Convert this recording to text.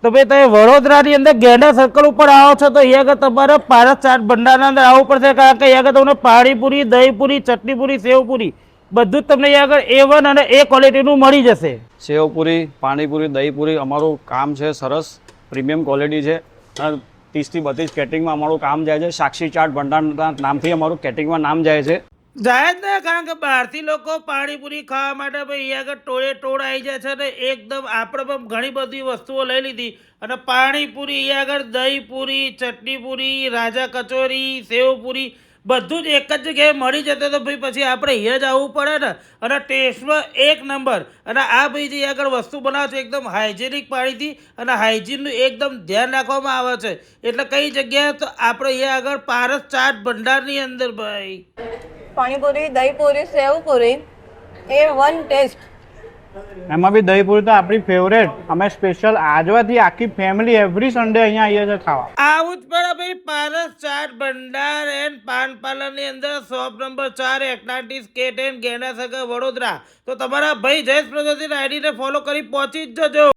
તો ભાઈ તમે વડોદરાની અંદર ગેંડા સર્કલ ઉપર આવો છો તો અહીંયા આગળ તમારે પારસ ચાટ ભંડારના અંદર આવવું પડશે, કારણ કે અહીંયા આગળ તમને પાણીપુરી, દહીંપુરી, ચટણીપુરી, સેવપુરી બધું જ તમને અહીંયા આગળ A1 અને A ક્વોલિટીનું મળી જશે. સેવપુરી, પાણીપુરી, દહીંપુરી અમારું કામ છે સરસ, પ્રીમિયમ ક્વોલિટી છે. અને 30 થી 32 કેટરિંગમાં અમારું કામ જાય છે. સાક્ષી ચાટ ભંડારના નામથી અમારું કેટરિંગમાં નામ જાય છે. જાય જ ને, કારણ કે બહારથી લોકો પાણીપુરી ખાવા માટે ભાઈ અહીંયા આગળ ટોળે ટોળ આવી જાય છે ને એકદમ આપણે પણ ઘણી બધી વસ્તુઓ લઈ લીધી અને પાણીપુરી અહીંયા આગળ દહીંપુરી, ચટણીપુરી, રાજા કચોરી, સેવપુરી બધું જ એક જ જગ્યાએ મળી જશે. તો ભાઈ પછી આપણે અહીંયા જ આવવું પડે ને. અને ટેસ્ટમાં એક નંબર. અને આ ભાઈ જે આગળ વસ્તુ બનાવે છે એકદમ હાઇજેનિક પાણીથી અને હાઇજીનનું એકદમ ધ્યાન રાખવામાં આવે છે. એટલે કઈ જગ્યાએ તો આપણે અહીંયા આગળ પારસ ચાટ ભંડારની અંદર ભાઈ પાણીપુરી, દહીંપુરી, સેવપુરી A1 ટેસ્ટ. એમાં બી દહીંપુરી તો આપણી ફેવરેટ. અમે સ્પેશિયલ આજવાથી આખી ફેમિલી એવરી સન્ડે અહીંયા આવીએ છીએ ખાવા. આવું જ પડે ભાઈ પારસ ચાટ ભંડાર એન્ડ પાન પાર્લરની અંદર, shop number 4, Atlantis cat and Genda circle, Vadodara. તો તમારા ભાઈ જયેશ પ્રજાપતિ આઈડીને ફોલો કરી પહોંચી જ જજો.